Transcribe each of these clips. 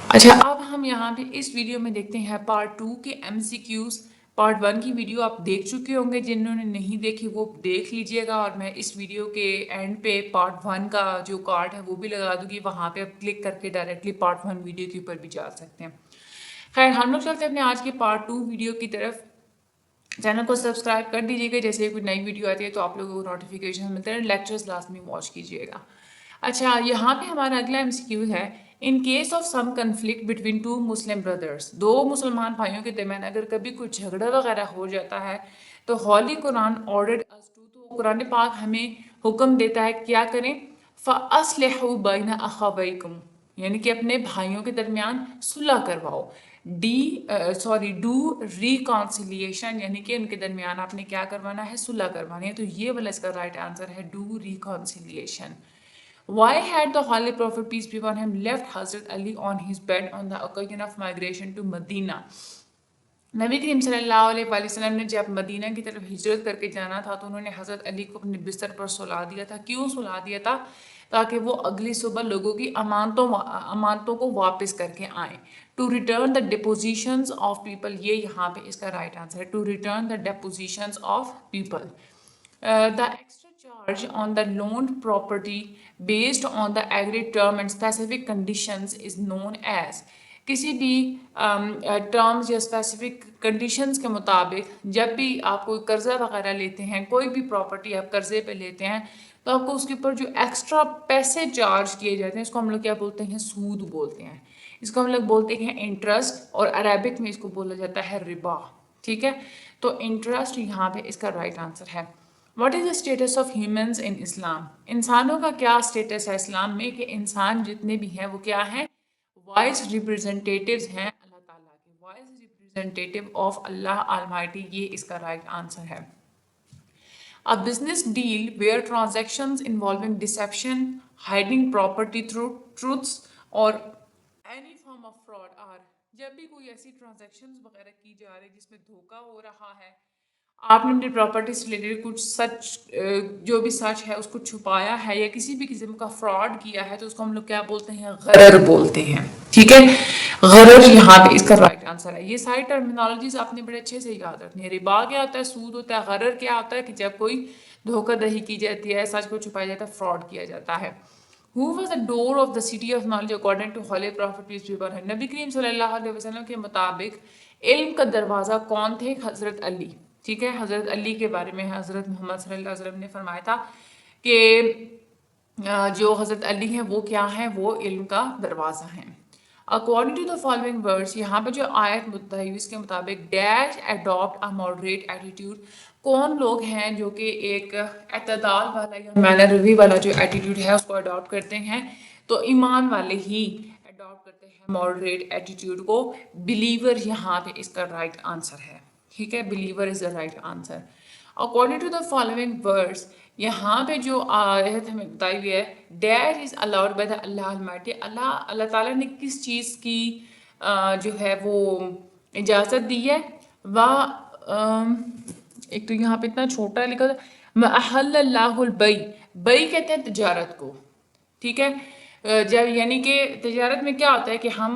اچھا، اب ہم یہاں پہ اس ویڈیو میں دیکھتے ہیں پارٹ 2 کے ایم سی کیوز. پارٹ 1 کی ویڈیو آپ دیکھ چکے ہوں گے، جنہوں نے نہیں دیکھی وہ دیکھ لیجئے گا، اور میں اس ویڈیو کے اینڈ پہ پارٹ 1 کا جو کارڈ ہے وہ بھی لگا دوں گی، وہاں پہ آپ کلک کر کے ڈائریکٹلی پارٹ 1 ویڈیو کے اوپر بھی جا سکتے ہیں. خیر، ہم لوگ چلتے ہیں اپنے آج کے پارٹ 2 ویڈیو کی طرف. چینل کو سبسکرائب کر دیجیے گا، جیسے کوئی نئی ویڈیو آتی ہے تو آپ لوگوں کو نوٹیفیکیشن ملتے ہیں. لیکچرز لازمی واچ کیجیے گا. اچھا، یہاں پہ ہمارا اگلا ایم سی کیو ہے. In case of some conflict between two Muslim brothers, دو مسلمان بھائیوں کے درمیان اگر کبھی کوئی جھگڑا وغیرہ ہو جاتا ہے تو ہولی قرآن آرڈرڈ اس ٹو، تو قرآن پاک ہمیں حکم دیتا ہے کیا کریں؟ فَأَصْلِحُوا بَيْنَ أَخَوَيْكُمْ، یعنی کہ اپنے بھائیوں کے درمیان صلح کرواؤ. ڈو ریکانسیلیشن، یعنی کہ ان کے درمیان آپ نے کیا کروانا ہے؟ صلح کروانی ہے. تو یہ والا اس کا رائٹ آنسر ہے do ریکانسیلیشن. Why had the Holy Prophet peace be upon him left Hazrat Ali on his bed on the occasion of migration to Medina? نبی کریم صلی اللہ علیہ وآلہ وسلم نے جب مدینہ کی طرف ہجرت کر کے جانا تھا تو انہوں نے حضرت علی کو اپنے بستر پر سلا دیا تھا. کیوں سلا دیا تھا؟ تاکہ وہ اگلی صبح لوگوں کی امانتوں کو واپس کر کے آئیں. To return the depositions of people, یہ یہاں پہ اس کا رائٹ آنسر ہے. To return the depositions of people. The extra charge on the loaned property based on the agreed term and specific conditions is known as. کسی بھی terms یا specific conditions کے مطابق جب بھی آپ کوئی قرضہ وغیرہ لیتے ہیں، کوئی بھی پراپرٹی آپ قرضے پہ لیتے ہیں، تو آپ کو اس کے اوپر جو ایکسٹرا پیسے چارج کیے جاتے ہیں اس کو ہم لوگ کیا بولتے ہیں؟ سود بولتے ہیں. اس کو ہم لوگ بولتے ہیں انٹرسٹ، اور عربک میں اس کو بولا جاتا ہے ربا. ٹھیک ہے، تو انٹرسٹ یہاں پہ اس کا رائٹ آنسر ہے. What is the status of humans in Islam? انسانوں کا کیا اسٹیٹس ہے اسلام میں؟ کہ انسان جتنے بھی ہیں وہ کیا ہیں؟ وائس ریپرزنٹیٹیوز ہیں اللہ تعالیٰ کے، وائس ریپرزنٹیٹیو آف اللہ آلمائٹی. یہ اس کا رائٹ آنسر ہے. A business deal where transactions involving deception, hiding property through truths or any form of fraud are. جب بھی کوئی ایسی ٹرانزیکشنز وغیرہ کی جا رہی جس میں دھوکہ ہو رہا ہے، آپ نے اپنی پراپرٹی سے ریلیٹڈ کچھ سچ، جو بھی سچ ہے اس کو چھپایا ہے یا کسی بھی قسم کا فراڈ کیا ہے، تو اس کو ہم لوگ کیا بولتے ہیں؟ غرر بولتے ہیں. ٹھیک ہے، غرر یہاں پہ اس کا رائٹ آنسر ہے. یہ ساری ٹرمینالوجیز آپ نے بڑے اچھے سے یاد رکھنی ہے. ربا کیا ہوتا ہے؟ سود ہوتا ہے. غرر کیا ہوتا ہے؟ کہ جب کوئی دھوکہ دہی کی جاتی ہے، سچ کو چھپایا جاتا ہے، فراڈ کیا جاتا ہے. Who was the door of the city of knowledge according to Holy Prophet peace be upon him? نبی کریم صلی اللہ علیہ وسلم کے مطابق علم کا دروازہ کون تھے؟ حضرت علی. ٹھیک ہے، حضرت علی کے بارے میں حضرت محمد صلی اللہ علیہ وسلم نے فرمایا تھا کہ جو حضرت علی ہیں وہ کیا ہیں؟ وہ علم کا دروازہ ہیں. According to the following words، یہاں پہ جو آیت متحی اس کے مطابق dash adopt a moderate attitude، کون لوگ ہیں جو کہ ایک اعتدال والا یا مینر روی والا جو ایٹیٹیوڈ ہے اس کو اڈاپٹ کرتے ہیں؟ تو ایمان والے ہی اڈاپٹ کرتے ہیں ماڈریٹ ایٹیٹیوڈ کو. بلیور یہاں پہ اس کا رائٹ آنسر ہے. ٹھیک ہے، believer is the right answer. According to the following words, یہاں پہ جو آیت ہمیں بتائی ہوئی ہے that is allowed by the Allah almighty, اللہ تعالیٰ نے کس چیز کی جو ہے وہ اجازت دی ہے؟ ایک تو یہاں پہ اتنا چھوٹا لکھا تھا وَأَحَلَّ اللَّهُ الْبَيْعَ، بَيْع کہتے ہیں تجارت کو. ٹھیک ہے، جب یعنی کہ تجارت میں کیا ہوتا ہے کہ ہم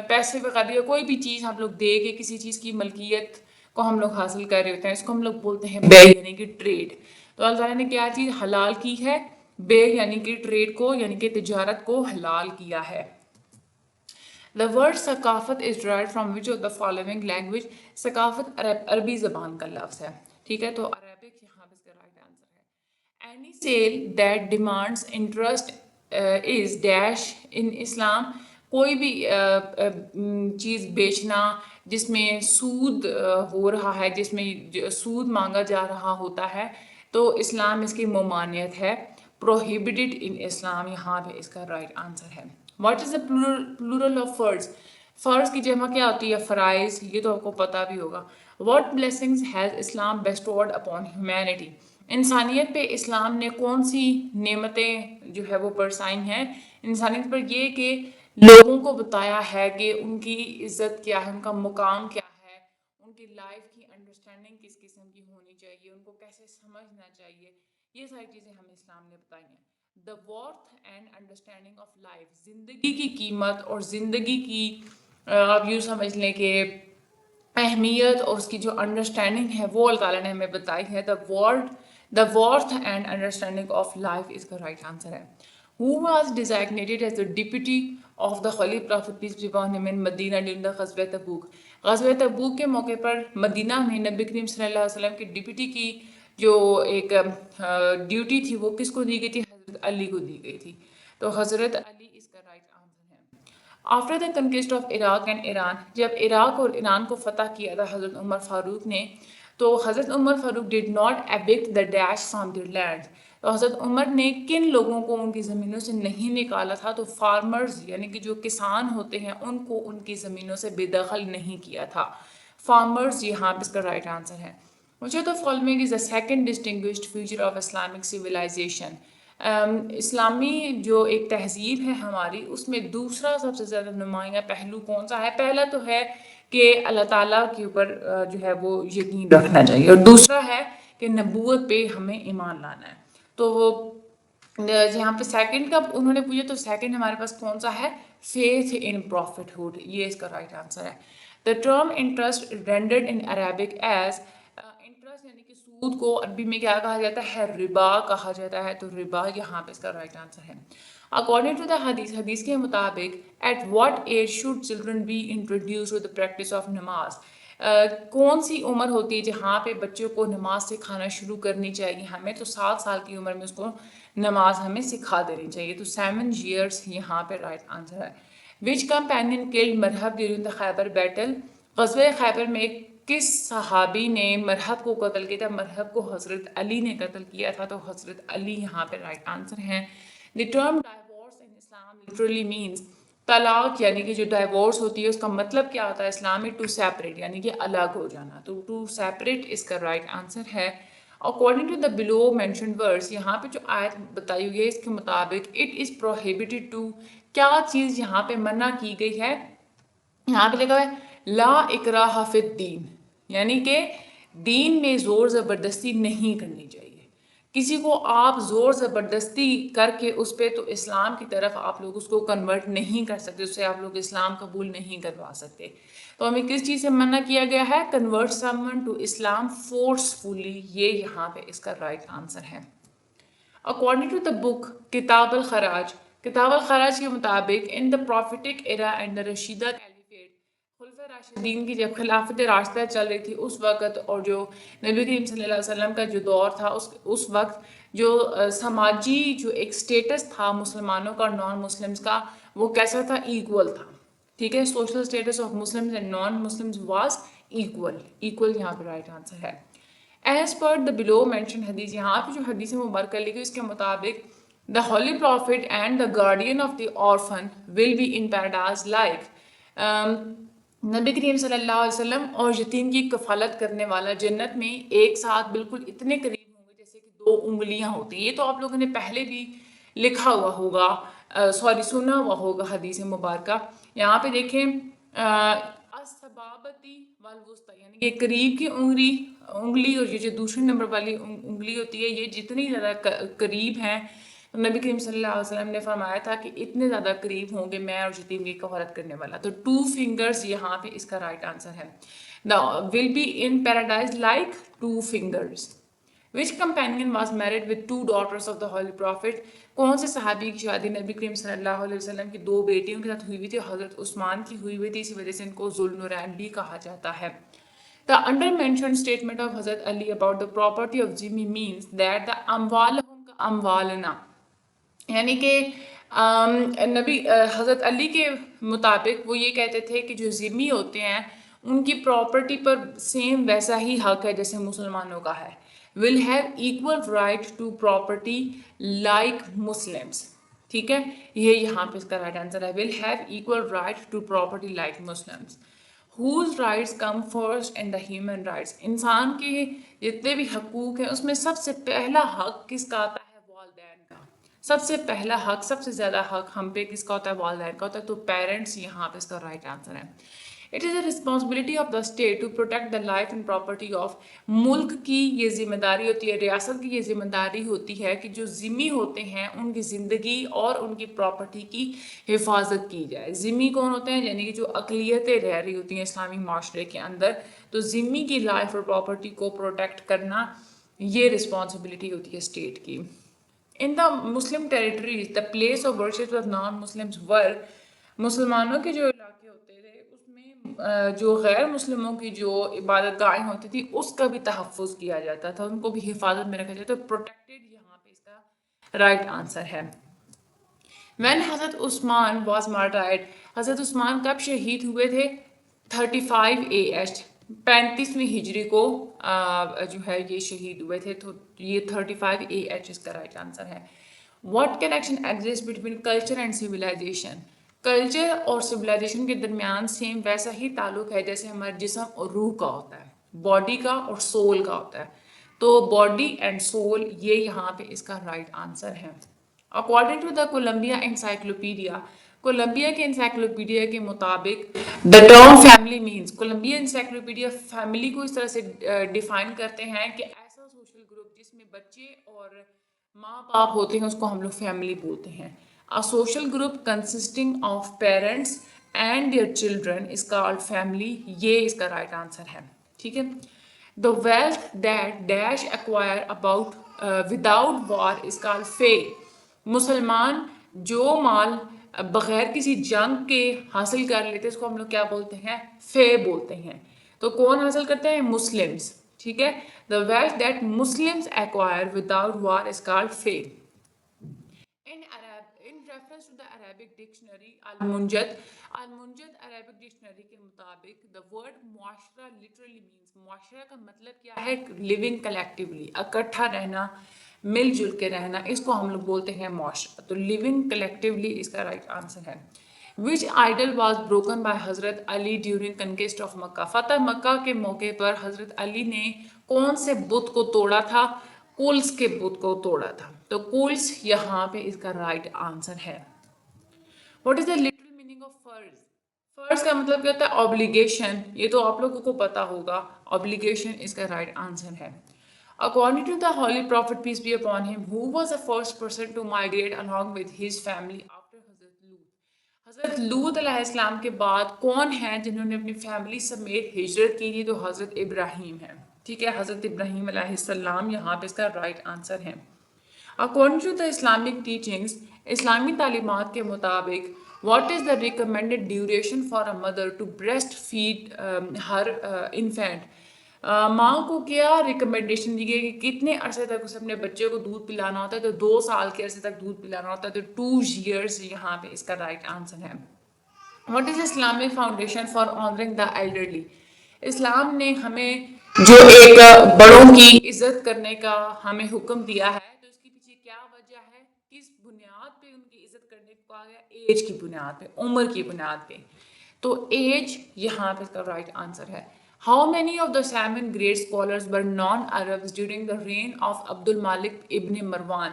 پیسے وغیرہ یا کوئی بھی چیز ہم لوگ دے کے کسی چیز کی ملکیت کو ہم لوگ حاصل کر رہے ہوتے ہیں، اس کو ہم لوگ بولتے ہیں بے، یعنی کہ ٹریڈ. تو اللہ تعالیٰ نے کیا چیز حلال کی ہے؟ بے، یعنی کہ ٹریڈ کو، یعنی کہ تجارت کو حلال کیا ہے. The word ثقافت is derived from which of the following language؟ ثقافت عربی زبان کا لفظ ہے. ٹھیک ہے، تو عربک یہاں پہ اس کا رائٹ آنسر ہے. Any sale that demands interest is dash in Islam، کوئی بھی چیز بیچنا جس میں سود ہو رہا ہے، جس میں سود مانگا جا رہا ہوتا ہے، تو اسلام اس کی ممانعت ہے. prohibited in اسلام یہاں پہ اس کا رائٹ آنسر ہے. What is the plural of فرض؟ فرض کی جمع کیا ہوتی ہے؟ فرائض. یہ تو آپ کو پتہ بھی ہوگا. What blessings has Islam bestowed upon humanity? انسانیت پہ اسلام نے کون سی نعمتیں جو ہے وہ برسائی ہیں انسانیت پر؟ یہ کہ لوگوں کو بتایا ہے کہ ان کی عزت کیا ہے، ان کا مقام کیا ہے، ان کی لائف کی انڈرسٹینڈنگ کس قسم کی ہونی چاہیے، ان کو کیسے سمجھنا چاہیے. یہ ساری چیزیں ہمیں اسلام نے بتائی ہیں. دا worth and understanding of life, زندگی کی قیمت اور زندگی کی آپ یوں سمجھ لیں کہ اہمیت اور اس کی جو انڈرسٹینڈنگ ہے وہ اللہ تعالیٰ نے ہمیں بتائی ہے. The worth and understanding of life اس کا رائٹ آنسر ہے. Who was designated as the deputy of the Holy Prophet peace be upon him in Medina during the غزوہ تبوک؟ غزوہ تبوک کے موقع پر مدینہ میں نبی کریم صلی اللہ علیہ وسلم کی ڈپٹی کی جو ایک ڈیوٹی تھی وہ کس کو دی گئی تھی؟ حضرت علی کو دی گئی تھی. تو حضرت علی اس کا رائٹ آنسر ہے. After the conquest of Iraq and Iran, جب عراق اور ایران کو فتح کیا تھا حضرت عمر فاروق نے، تو Hazrat Umar Farooq did not evict the dash from their land. تو حضرت عمر نے کن لوگوں کو ان کی زمینوں سے نہیں نکالا تھا؟ تو فارمرز یعنی کہ جو کسان ہوتے ہیں ان کو ان کی زمینوں سے بے دخل نہیں کیا تھا. فارمرز یہاں پہ اس کا رائٹ آنسر ہے. مجھے تو following is the second distinguished feature of Islamic civilization. اسلامی جو ایک تہذیب ہے ہماری، اس میں دوسرا سب سے زیادہ نمایاں پہلو کون سا ہے؟ پہلا تو ہے کہ اللہ تعالیٰ کے اوپر جو ہے وہ یقین رکھنا چاہیے، اور دوسرا ہے کہ نبوت پہ ہمیں ایمان لانا ہے. تو وہ یہاں پہ سیکنڈ کا انہوں نے پوچھا، تو سیکنڈ ہمارے پاس کون سا ہے؟ فیتھ ان پروفٹ ہوڈ، یہ اس کا رائٹ آنسر ہے. The term interest rendered in Arabic as, interest یعنی کہ سود کو عربی میں کیا کہا جاتا ہے؟ ربا کہا جاتا ہے. تو ربا یہاں پہ اس کا رائٹ آنسر ہے. اکارڈنگ ٹو دا حدیث، حدیث کے مطابق at what age should children be introduced to the practice of نماز؟ کون سی عمر ہوتی ہے جہاں پہ بچوں کو نماز سکھانا شروع کرنی چاہیے ہمیں؟ تو 7 سال کی عمر میں اس کو نماز ہمیں سکھا دینی چاہیے. تو 7 years یہاں پہ رائٹ آنسر ہے. Which companion killed Marhab during the Khaibar battle? غزوہ خیبر میں کس صحابی نے مرحب کو قتل کیا تھا؟ مرحب کو حضرت علی نے قتل کیا تھا. تو حضرت علی یہاں پہ رائٹ آنسر ہے. دی ٹرم ڈائیورس ان اسلام لٹرلی مینس، طلاق یعنی کہ جو ڈائیورس ہوتی ہے اس کا مطلب کیا ہوتا ہے اسلام میں؟ ٹو سیپریٹ یعنی کہ الگ ہو جانا. تو ٹو سیپریٹ اس کا رائٹ آنسر ہے. According to the below mentioned verse, یہاں پہ جو آیت بتائی ہوئی ہے اس کے مطابق اٹ از پروہیبٹڈ ٹو، کیا چیز یہاں پہ منع کی گئی ہے؟ یہاں پہ لکھا ہے لا اکراہ فی الدین، یعنی کہ دین میں زور زبردستی نہیں کرنی چاہیے. کسی کو آپ زور زبردستی کر کے اس پہ تو اسلام کی طرف آپ لوگ اس کو کنورٹ نہیں کر سکتے، اس سے آپ لوگ اسلام قبول نہیں کروا سکتے. تو ہمیں کس چیز سے منع کیا گیا ہے؟ Convert Samoon to Islam forcefully, یہ یہاں پہ اس کا رائٹ آنسر ہے. اکارڈنگ ٹو دا بک کتاب الخراج، کتاب الخراج کے مطابق in the prophetic era and the Rashida caliphate, خلفۂ راشدین کی جب خلافت راستہ چل رہی تھی اس وقت، اور جو نبی کریم صلی اللہ علیہ وسلم کا جو دور تھا اس وقت جو سماجی جو ایک سٹیٹس تھا مسلمانوں کا اور نان مسلمز کا، وہ کیسا تھا؟ ایکول تھا. ٹھیک ہے، social status of Muslims and non Muslims was equal. Equal یہاں پہ رائٹ آنسر ہے. As per the below mention حدیث، یہاں پہ جو حدیث مبارکہ لی گئی اس کے مطابق the holy prophet and the guardian of the orphan will be in paradise like, نبی کریم صلی اللہ علیہ وسلم اور یتیم کی کفالت کرنے والا جنت میں ایک ساتھ بالکل اتنے قریب ہوں گے جیسے کہ 2 انگلیاں ہوتی ہیں. یہ تو آپ لوگوں نے پہلے بھی لکھا ہوا ہوگا، سنا ہوا ہوگا حدیث مبارکہ. یہاں پہ دیکھیں السبابتی والوسطی، یعنی کہ قریب کی انگلی اور یہ جو دوسرے نمبر والی انگلی ہوتی ہے، یہ جتنی زیادہ قریب ہیں، نبی کریم صلی اللہ علیہ وسلم نے فرمایا تھا کہ اتنے زیادہ قریب ہوں گے میں اور یتیم کی کفالت کرنے والا. تو 2 fingers یہاں پہ اس کا رائٹ آنسر ہے. The will be in paradise like 2 fingers. Which companion was married with 2 daughters of the holy prophet? کون سے صحابی کی شادی نبی کریم صلی اللہ علیہ وسلم کی 2 بیٹیوں کے ساتھ ہوئی ہوئی تھی؟ حضرت عثمان کی ہوئی ہوئی تھی، اسی وجہ سے ان کو ذوالنورین بھی کہا جاتا ہے. The undermentioned statement of Hazrat Ali about the property of Jimmy means that the amwalahum ka amwalana، یعنی کہ نبی حضرت علی کے مطابق وہ یہ کہتے تھے کہ جو ذمی ہوتے ہیں ان کی پراپرٹی پر سیم ویسا ہی حق ہے جیسے مسلمانوں کا ہے. will have equal right to property like Muslims. ٹھیک ہے، یہ یہاں پہ اس کا رائٹ آنسر ہے. will have equal right to property like Muslims. whose rights come first in the human rights؟ انسان کے جتنے بھی حقوق ہیں اس میں سب سے پہلا حق کس کا آتا ہے؟ والدین کا. سب سے پہلا حق، سب سے زیادہ حق ہم پہ کس کا ہوتا ہے؟ والدین کا ہوتا ہے. تو پیرنٹس یہاں پہ اس کا رائٹ آنسر ہے. It is a responsibility of the state to protect the life and property of. ملک کی یہ ذمہ داری ہوتی ہے, ریاست کی یہ ذمہ داری ہوتی ہے کہ جو ذمی ہوتے ہیں ان کی زندگی اور ان کی پراپرٹی کی حفاظت کی جائے. ذمی کون ہوتے ہیں؟ یعنی کہ جو اقلیتیں رہ رہی ہوتی ہیں اسلامی معاشرے کے اندر, تو ذمی کی لائف اور پراپرٹی کو پروٹیکٹ کرنا یہ رسپانسبلٹی ہوتی ہے اسٹیٹ کی. In the Muslim territories, the place of worship of non-Muslims were, مسلمانوں کے جو علاقے ہوتے تھے اس میں جو غیر مسلموں کی جو عبادت گاہیں ہوتی تھی اس کا بھی تحفظ کیا جاتا تھا, ان کو بھی حفاظت میں رکھا جاتا. پروٹیکٹڈ یہاں پہ اس کا رائٹ آنسر ہے. When حضرت عثمان was martyred, حضرت عثمان کب شہید ہوئے تھے؟ 35 AH 35ویں ہجری کو جو ہے یہ شہید ہوئے تھے, تو یہ 35 AH اس کا رائٹ آنسر ہے. What connection exists between culture and civilization? Culture اور سویلائزیشن کے درمیان سیم ویسا ہی تعلق ہے جیسے ہمارے جسم اور روح کا ہوتا ہے, باڈی کا اور سول کا ہوتا ہے. تو باڈی اینڈ سول یہ یہاں پہ اس کا رائٹ آنسر ہے. According to the Columbia encyclopedia, Columbia کے انسائکلوپیڈیا کے مطابق the term family means, Columbia encyclopedia family کو اس طرح سے ڈیفائن کرتے ہیں کہ ایسا سوشل گروپ جس میں بچے اور ماں باپ ہوتے ہیں اس کو ہم لوگ فیملی بولتے ہیں. A social group consisting of parents and their children is called family. یہ اس کا رائٹ آنسر ہے. ٹھیک ہے. The wealth that dash acquire about without war is called fay. مسلمان جو مال بغیر کسی جنگ کے حاصل کر لیتے اس کو ہم لوگ کیا بولتے ہیں؟ فے بولتے ہیں. تو کون حاصل کرتے ہیں؟ مسلمس. ٹھیک ہے. The wealth that Muslims acquire without war is called fay. In reference to the Arabic dictionary Al-Munjad Arabic dictionary کے مطابق the word معاشرہ literally means, معاشرہ کا مطلب کیا ہے؟ living collectively, اکٹھا رہنا, مل جل کے رہنا, اس کو ہم لوگ بولتے ہیں معاشرہ. تو living collectively اس کا رائٹ آنسر ہے. Which idol was broken by حضرت علی during conquest of مکہ? فتح مکہ کے موقع پر حضرت علی نے کون سے بت کو توڑا تھا؟ کولس کے بت کو توڑا تھا. تو کولس یہاں پہ اس کا رائٹ آنسر ہے. What is the literal meaning of فرض؟ فرض کا مطلب کیا ہوتا ہے؟ obligation. یہ تو آپ لوگوں کو پتا ہوگا. obligation اس کا رائٹ آنسر ہے. According to the Holy Prophet peace be upon him, who was the first person to migrate along with his family after حضرت لوط؟ حضرت لوط علیہ السلام کے بعد کون ہیں جنہوں نے اپنی فیملی سمیت ہجرت کی تھی؟ تو حضرت ابراہیم ہیں. ٹھیک ہے. حضرت ابراہیم علیہ السلام یہاں پہ اس کا رائٹ آنسر ہے. According to the Islamic teachings, اسلامی تعلیمات کے مطابق what is the recommended duration for a mother to breastfeed her infant? ماں کو کیا ریکمنڈیشن دی گئی کہ کتنے عرصے تک اسے اپنے بچے کو دودھ پلانا ہوتا ہے؟ تو 2 سال کے عرصے تک دودھ پلانا ہوتا ہے. تو 2 years یہاں پہ اس کا رائٹ آنسر ہے. What is Islamic foundation for honoring the elderly? اسلام نے ہمیں جو ایک بڑوں کی عزت کرنے کا ہمیں حکم دیا ہے, تو اس کے پیچھے کیا وجہ ہے؟ کس بنیاد پہ ان کی عزت کرنے کو کہا گیا؟ ایج کی بنیاد پہ, عمر کی بنیاد پہ. تو ایج یہاں پہ اس کا رائٹ آنسر ہے. How many of the 7 great scholars were non-Arabs during the reign of عبد المالک ابن مروان؟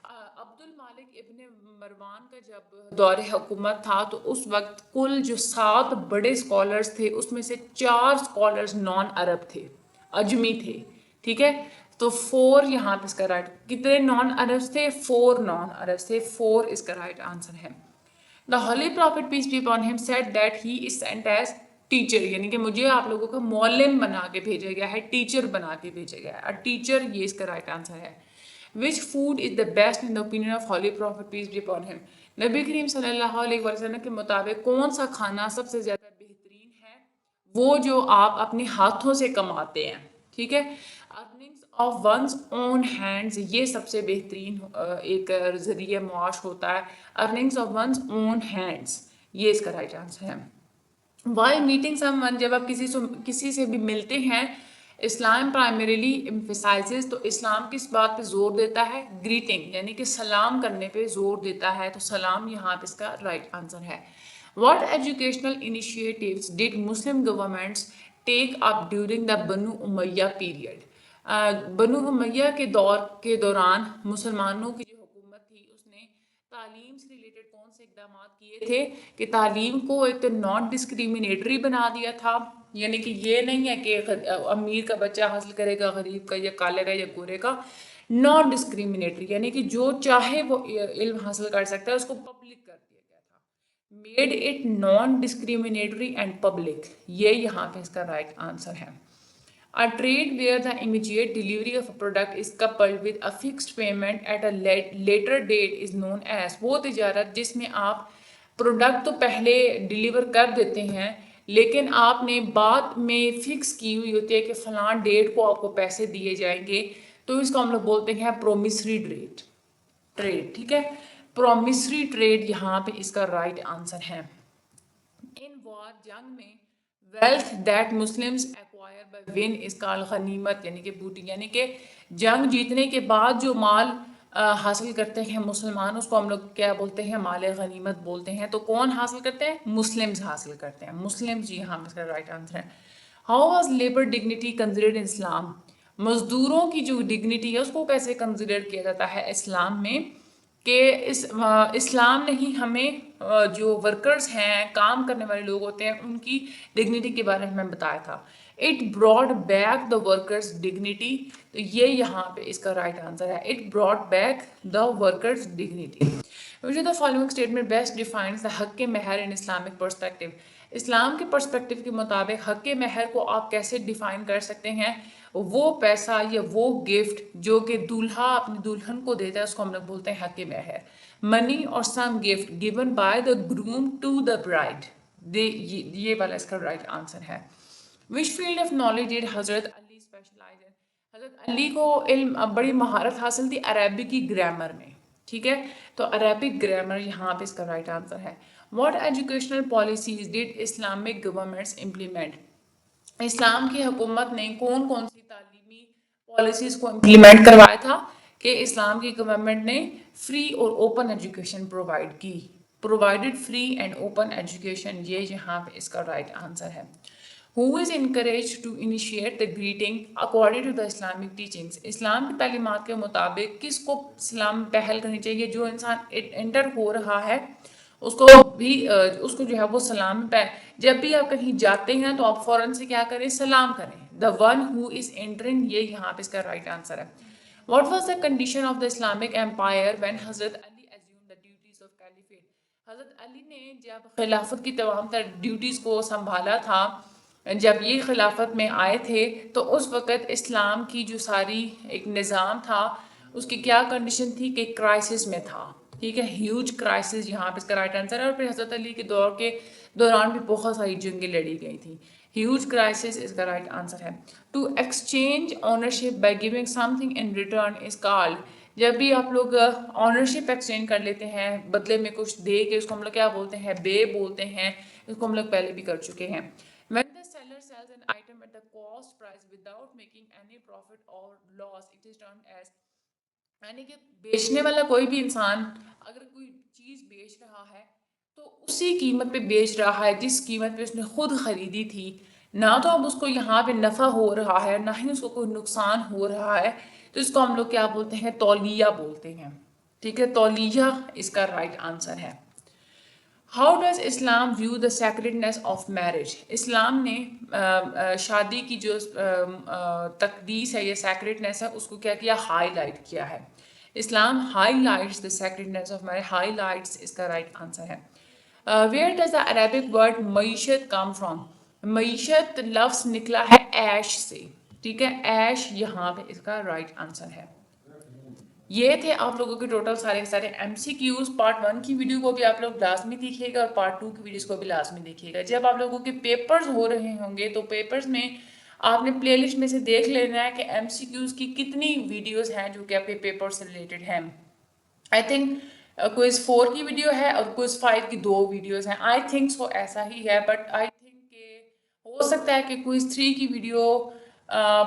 عبد المالک ابن مروان کا جب دور حکومت تھا تو اس وقت کل جو 7 بڑے اسکالرس تھے اس میں سے 4 اسکالرس نان عرب تھے, اجمی تھے. ٹھیک ہے. تو 4 یہاں پہ اس کا رائٹ, کتنے نان عربس تھے؟ 4 نان عربس تھے. 4 اس کا رائٹ آنسر ہے. The Holy Prophet peace be upon him said that he is sent as teacher, یعنی کہ مجھے آپ لوگوں کا معلم بنا کے بھیجا گیا ہے, ٹیچر بنا کے بھیجا گیا ہے. ٹیچر یہ اس کا رائٹ آنسر ہے. Which food is the best in the opinion of Holy Prophet peace be upon him? نبی کریم صلی اللہ علیہ وسلم کے مطابق کون سا کھانا سب سے زیادہ بہترین ہے؟ وہ جو آپ اپنے ہاتھوں سے کماتے ہیں. ٹھیک ہے. Earnings of one's own hands, یہ سب سے بہترین ایک ذریعہ معاش ہوتا ہے. Earnings of one's own hands, یہ اس کا رائٹ آنسر ہے. Why meeting someone, جب آپ کسی سے بھی ملتے ہیں, اسلام primarily emphasizes, تو اسلام کس بات پہ زور دیتا ہے؟ greeting, یعنی کہ سلام کرنے پہ زور دیتا ہے. تو سلام یہاں پہ اس کا رائٹ آنسر ہے. What educational initiatives did Muslim governments take up during the بنو امیہ period? بنو امیہ کے دور کے دوران مسلمانوں کی جو حکومت تھی اس نے تعلیم سے ریلیٹڈ کون سے اقدامات کیے تھے کہ تعلیم کو ایک تو نان ڈسکریمنیٹری بنا دیا تھا، یعنی کہ یہ نہیں ہے کہ امیر کا بچہ حاصل کرے گا، غریب کا یا کالے کا یا گورے کا، نان ڈسکریمنیٹری یعنی کہ جو چاہے وہ علم حاصل کر سکتا ہے، اس کو پبلک کر دیا گیا تھا، made it non discriminatory and public, یہ یہاں پہ اس کا رائٹ آنسر ہے۔ A trade where the immediate delivery of a product is coupled with a fixed payment at a later date is known as، وہ تجارت جس میں آپ پروڈکٹ تو پہلے ڈیلیور کر دیتے ہیں لیکن آپ نے بعد میں فکس کی ہوئی ہوتی ہے کہ فلاں ڈیٹ کو آپ کو پیسے دیے جائیں گے، تو اس کو ہم لوگ بولتے ہیں پرومسری ٹریڈ، ٹھیک ہے، پرومسری ٹریڈ یہاں پہ اس کا رائٹ آنسر ہے۔ ان وار جنگ میں wealth that Muslims acquire by one is call غنیمت، یعنی کہ بوٹی، یعنی کہ جنگ جیتنے کے بعد جو مال حاصل کرتے ہیں مسلمان، اس کو ہم لوگ کیا بولتے ہیں؟ مال غنیمت بولتے ہیں۔ تو کون حاصل کرتے ہیں؟ مسلمز حاصل کرتے ہیں، مسلمز یہاں اس کا رائٹ آنسر ہے۔ How was labour dignity considered in Islam, مزدوروں کی جو ڈگنیٹی ہے اس کو کیسے کنسیڈر کیا جاتا ہے اسلام میں؟ کہ اسلام نے ہی ہمیں جو ورکرز ہیں، کام کرنے والے لوگ ہوتے ہیں، ان کی ڈگنیٹی کے بارے میں بتایا تھا۔ It brought back the workers dignity, تو یہ یہاں پہ اس کا رائٹ آنسر ہے، it brought back the workers dignity. Which of the following statement best defines the حق مہر in Islamic perspective؟ اسلام کے پرسپیکٹو کے مطابق حق مہر کو آپ کیسے ڈیفائن کر سکتے ہیں؟ وہ پیسہ یا وہ گفٹ جو کہ دولہا اپنی دلہن کو دیتا ہے، اس کو ہم لوگ بولتے ہیں حق مہر۔ منی اور سم gift given by the groom to the bride، یہ والا اس کا رائٹ آنسر ہے۔ Which field of knowledge did حضرت علی specialize in؟ حضرت علی کو علم بڑی مہارت حاصل تھی عربی کی گرامر میں، ٹھیک ہے، تو عربک گرامر یہاں پہ اس کا رائٹ آنسر ہے۔ What educational policies did Islamic governments implement؟ اسلام کی حکومت نے کون کون سی تعلیمی پالیسیز کو امپلیمنٹ کروایا تھا؟ کہ اسلام کی گورنمنٹ نے فری اور اوپن ایجوکیشن پرووائڈ کی، provided free and open education, یہ یہاں پہ اس کا رائٹ آنسر ہے۔ Who is encouraged to initiate the greeting according to the Islamic teachings؟ اسلام کی تعلیمات کے مطابق کس کو سلام پہل کرنی چاہیے؟ جو انسان انٹر ہو رہا ہے اس کو بھی اس کو جو ہے وہ سلام پہ، جب بھی آپ کہیں جاتے ہیں تو آپ فوراً سے کیا کریں؟ سلام کریں۔ the one who is entering، یہ یہاں پہ اس کا رائٹ آنسر ہے۔ what was the condition of the Islamic empire when حضرت علی assumed the duties of caliphate؟ حضرت علی نے جب خلافت کی تمام تر ڈیوٹیز کو سنبھالا تھا، جب یہ خلافت میں آئے تھے، تو اس وقت اسلام کی جو ساری ایک نظام تھا اس کی کیا کنڈیشن تھی؟ کہ کرائسس میں تھا، ٹھیک ہے، ہیوج کرائسس یہاں پہ اس کا رائٹ آنسر ہے۔ اور پھر حضرت علی کے دور کے دوران بھی بہت ساری جنگیں لڑی گئی تھیں، ہیوج کرائسس اس کا رائٹ آنسر ہے۔ To exchange ownership by giving something in return is called, جب بھی آپ لوگ اونرشپ ایکسچینج کر لیتے ہیں بدلے میں کچھ دے کے، اس کو ہم لوگ کیا بولتے ہیں؟ بے بولتے ہیں، اس کو ہم لوگ پہلے بھی کر چکے ہیں۔ when the seller sells an item at the cost price without making any profit or loss it is termed as، یعنی کہ بیچنے والا کوئی بھی انسان اگر کوئی چیز بیچ رہا ہے تو اسی قیمت پہ بیچ رہا ہے جس قیمت پہ اس نے خود خریدی تھی، نہ تو اب اس کو یہاں پہ نفع ہو رہا ہے نہ ہی اس کو کوئی نقصان ہو رہا ہے، تو اس کو ہم لوگ کیا بولتے ہیں؟ تولیہ بولتے ہیں، ٹھیک ہے، تولیہ اس کا رائٹ آنسر ہے۔ How does Islam view the sacredness of marriage? اسلام نے شادی کی جو تقدیس ہے یا سیکریڈنیس ہے اس کو کیا کیا؟ ہائی لائٹ کیا ہے۔ Islam highlights the sacredness of marriage, highlights اس کا رائٹ آنسر ہے۔ Where does the Arabic word معیشت کم فرام؟ معیشت لفظ نکلا ہے ایش سے، ٹھیک ہے، ایش یہاں پہ اس کا رائٹ آنسر ہے۔ یہ تھے آپ لوگوں کے ٹوٹل سارے ایم سی کیوز۔ پارٹ 1 کی ویڈیو کو بھی آپ لوگ لازمی دیکھیے گا اور پارٹ 2 کی ویڈیوز کو بھی لازمی دیکھیے گا۔ جب آپ لوگوں کے پیپرز ہو رہے ہوں گے تو پیپرز میں آپ نے پلے لسٹ میں سے دیکھ لینا ہے کہ ایم سی کیوز کی کتنی ویڈیوز ہیں جو کہ آپ کے پیپر سے ریلیٹڈ ہیں۔ آئی تھنک کوئز 4 کی ویڈیو ہے اور کوئز 5 کی 2 ویڈیوز ہیں، آئی تھنک سو ایسا ہی ہے، بٹ آئی تھنک کہ ہو سکتا ہے کہ کوئز 3 کی ویڈیو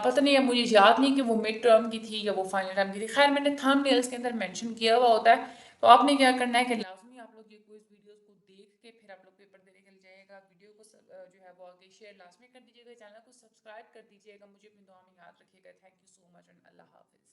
پتہ نہیں ہے، مجھے یاد نہیں کہ وہ مڈ ٹرم کی تھی یا وہ فائنل ٹرم کی تھی، خیر میں نے تھم نیلز کے اندر مینشن کیا ہوا ہوتا ہے، تو آپ نے کیا کرنا ہے کہ لازمی آپ لوگ یہ کوئز ویڈیوز کو دیکھ کے پھر آپ لوگ پیپر دینے کے لیے جائے گا۔ ویڈیو کو جو ہے وہ آگے شیئر لازمی کر دیجیے گا، چینل کو سبسکرائب کر دیجیے گا، مجھے اپنی دعا میں یاد رکھیے گا۔ Thank you so much and اللہ حافظ۔